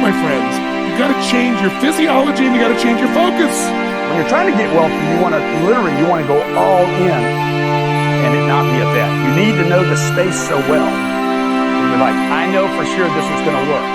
my friends. You got to change your physiology and you got to change your focus. When you're trying to get wealthy, you want to go all in and it not be a bet. You need to know the space so well. You're like, I know for sure this is going to work.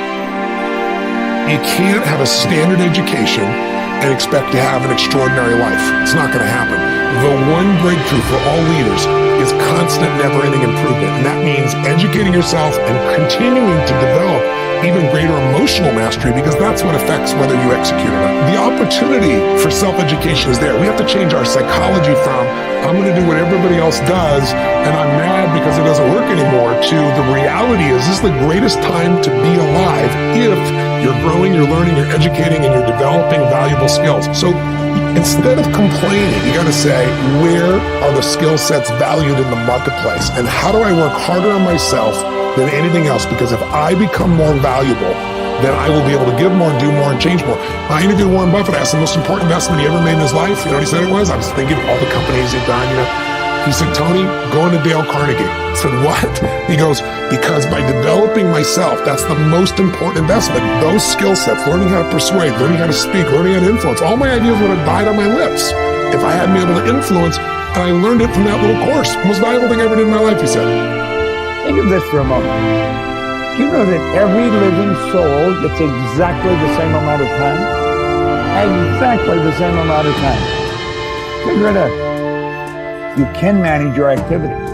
You can't have a standard education and expect to have an extraordinary life. It's not going to happen. The one breakthrough for all leaders is constant, never-ending improvement. And that means educating yourself and continuing to develop even greater emotional mastery, because that's what affects whether you execute or not. The opportunity for self-education is there. We have to change our psychology from, I'm going to do what everybody else does, and I'm mad because it doesn't work anymore, to the reality is this is the greatest time to be alive if you're growing, you're learning, you're educating, and you're developing valuable skills. So instead of complaining, you got to say, where are the skill sets valued in the marketplace? And how do I work harder on myself than anything else? Because if I become more valuable, then I will be able to give more, do more, and change more. I interviewed Warren Buffett. I asked the most important investment he ever made in his life. You know what he said it was? I was thinking of all the companies he'd done, He said, Tony, go into Dale Carnegie. I said, what? He goes, because by developing myself, that's the most important investment. Those skill sets, learning how to persuade, learning how to speak, learning how to influence, all my ideas would have died on my lips if I hadn't been able to influence, and I learned it from that little course. Most valuable thing I ever did in my life, he said. Think of this for a moment. Do you know that every living soul gets exactly the same amount of time? Exactly the same amount of time. Figure it out. You can manage your activities.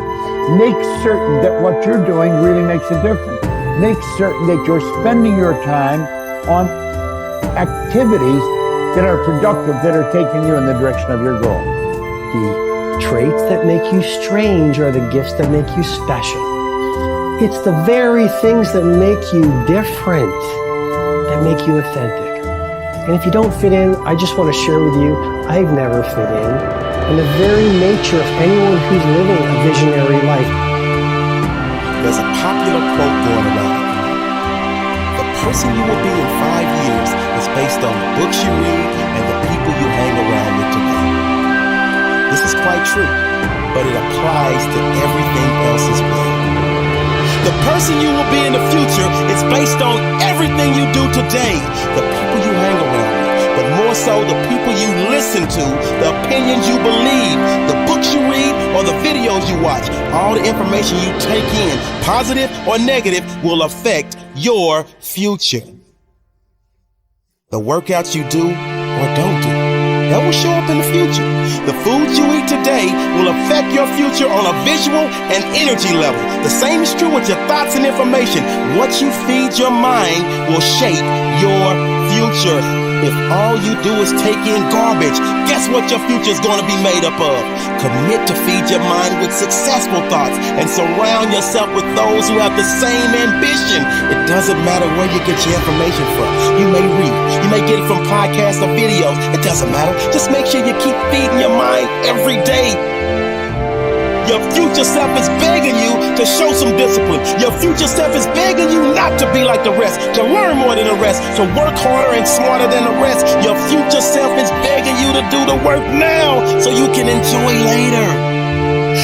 Make certain that what you're doing really makes a difference. Make certain that you're spending your time on activities that are productive, that are taking you in the direction of your goal. The traits that make you strange are the gifts that make you special. It's the very things that make you different that make you authentic. And if you don't fit in, I just want to share with you, I've never fit in. And the very nature of anyone who's living a visionary life. There's a popular quote going around. The person you will be in 5 years is based on the books you read and the people you hang around with today. This is quite true, but it applies to everything else as well. The person you will be in the future is based on everything you do today, the people you hang around with, but more so the people you listen to, the opinions you believe, the books you read, or the videos you watch. All the information you take in, positive or negative, will affect your future. The workouts you do or don't do, that will show up in the future. The foods you eat today will affect your future on a visual and energy level. The same is true with your thoughts and information. What you feed your mind will shape your future. If all you do is take in garbage, guess what your future is going to be made up of? Commit to feed your mind with successful thoughts and surround yourself with those who have the same ambition. It doesn't matter where you get your information from. You may read, you may get it from podcasts or videos. It doesn't matter. Just make sure you keep feeding your mind every day. Your future self is begging you to show some discipline. Your future self is begging you not to be like the rest, to learn more than the rest, to work harder and smarter than the rest. Your future self is begging you to do the work now so you can enjoy later.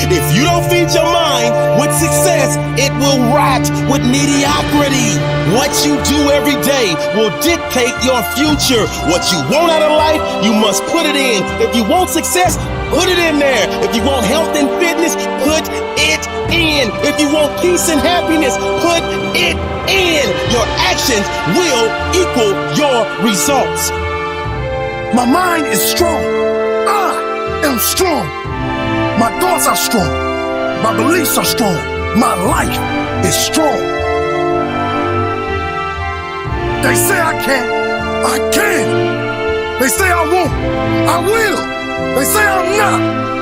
If you don't feed your mind with success, it will rot with mediocrity. What you do every day will dictate your future. What you want out of life, you must put it in. If you want success, put it in there. If you want health and fitness, put it in. If you want peace and happiness, put it in. Your actions will equal your results. My mind is strong. I am strong. My thoughts are strong. My beliefs are strong. My life is strong. They say I can't. I can. They say I won't. I will. They say I'm not.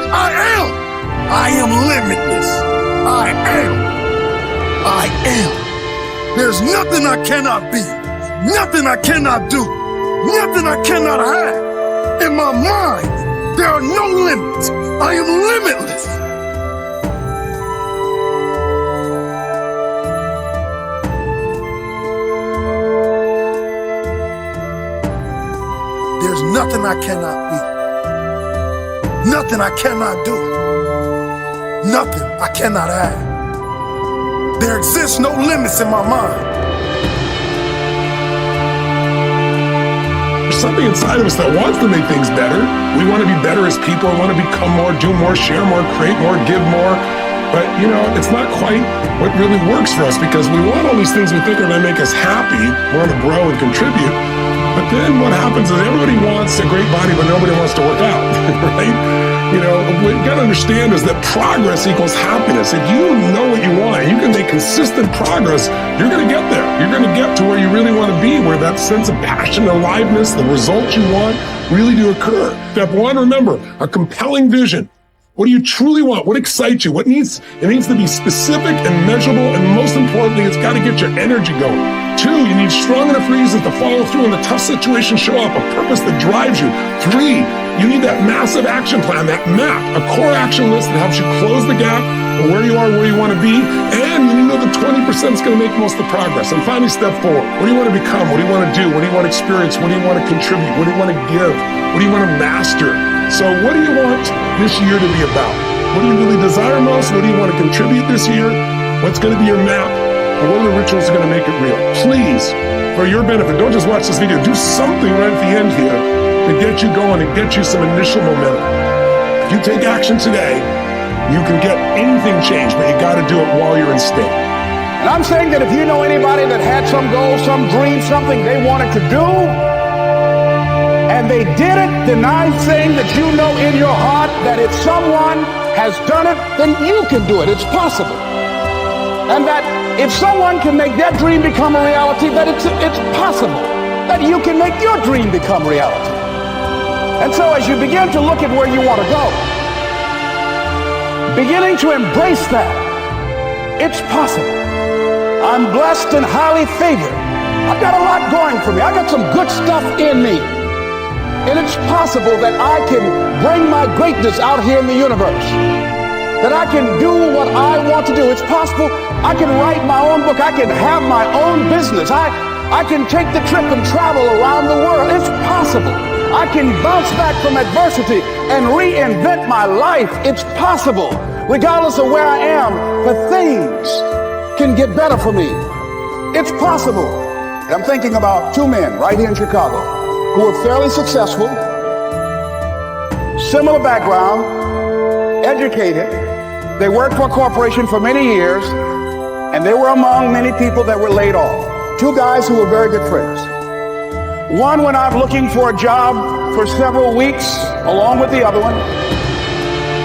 I am. I am limitless. I am. There's nothing I cannot be. Nothing I cannot do. Nothing I cannot have. In my mind, there are no limits. I am limitless. There's nothing I cannot be. Nothing I cannot do. Nothing I cannot have. There exists no limits in my mind. There's something inside of us that wants to make things better. We want to be better as people. We want to become more, do more, share more, create more, give more. But, it's not quite what really works for us, because we want all these things we think are going to make us happy, want to grow and contribute. But then what happens is everybody wants a great body, but nobody wants to work out, right? What you got to understand is that progress equals happiness. If you know what you want and you can make consistent progress, you're going to get there. You're going to get to where you really want to be, where that sense of passion, aliveness, the results you want really do occur. Step one, remember, a compelling vision. What do you truly want? What excites you? It needs to be specific and measurable, and most importantly, it's got to get your energy going. 2, you need strong enough reasons to follow through when the tough situations show up, a purpose that drives you. 3, you need that massive action plan, that map, a core action list that helps you close the gap of where you are, where you want to be, and you know the 20% is going to make most of the progress. And finally, step 4, what do you want to become? What do you want to do? What do you want to experience? What do you want to contribute? What do you want to give? What do you want to master? So what do you want this year to be about? What do you really desire most? What do you want to contribute this year? What's going to be your map? And what are the rituals that are going to make it real? Please, for your benefit, don't just watch this video. Do something right at the end here to get you going and get you some initial momentum. If you take action today, you can get anything changed, but you got to do it while you're in state. And I'm saying that if you know anybody that had some goal, some dream, something they wanted to do, and they did it, then I'm saying that you know in your heart that if someone has done it, then you can do it. It's possible. And that if someone can make their dream become a reality, that it's possible that you can make your dream become reality. And so as you begin to look at where you want to go, beginning to embrace that, it's possible. I'm blessed and highly favored. I've got a lot going for me. I got some good stuff in me. And it's possible that I can bring my greatness out here in the universe. That I can do what I want to do. It's possible I can write my own book. I can have my own business. I can take the trip and travel around the world. It's possible. I can bounce back from adversity and reinvent my life. It's possible. Regardless of where I am, the things can get better for me. It's possible. I'm thinking about 2 men right here in Chicago who were fairly successful, similar background, educated. They worked for a corporation for many years, and they were among many people that were laid off. 2 guys who were very good friends. One went out looking for a job for several weeks, along with the other one,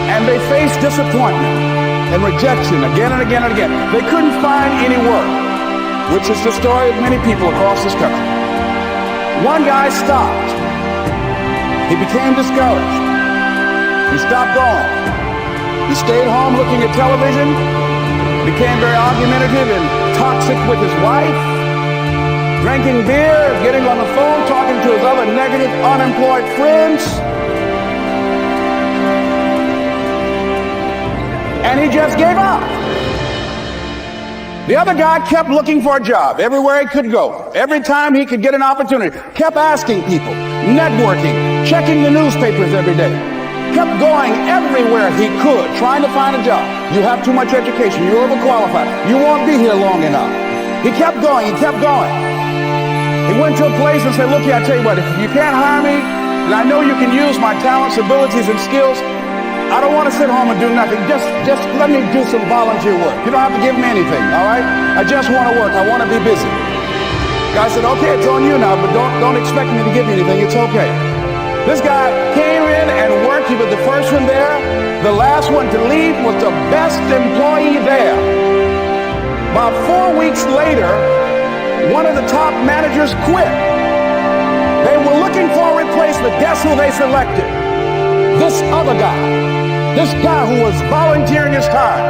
and they faced disappointment and rejection again and again and again. They couldn't find any work, which is the story of many people across this country. One guy stopped. He became discouraged. He stopped going. He stayed home looking at television, became very argumentative and toxic with his wife, drinking beer, getting on the phone, talking to his other negative, unemployed friends. And he just gave up. The other guy kept looking for a job everywhere he could go. Every time he could get an opportunity, kept asking people, networking, checking the newspapers every day. Kept going everywhere he could, trying to find a job. You have too much education. You're overqualified. You won't be here long enough. He kept going. He kept going. He went to a place and said, look here, I tell you what, if you can't hire me, and I know you can use my talents, abilities, and skills, I don't want to sit home and do nothing. Just let me do some volunteer work. You don't have to give me anything, all right? I just want to work. I want to be busy. Guy said, okay, it's on you now, but don't expect me to give you anything. It's okay. This guy came in and worked. He was the first one there. The last one to leave was the best employee there. About 4 weeks later, one of the top managers quit. They were looking for a replacement. Guess who they selected? This other guy. This guy who was volunteering his time.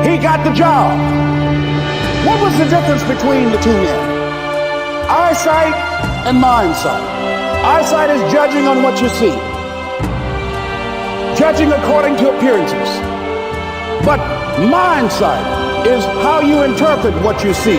He got the job. What was the difference between the 2 men? Eyesight and mindsight. Eyesight is judging on what you see. Judging according to appearances. But mindsight is how you interpret what you see.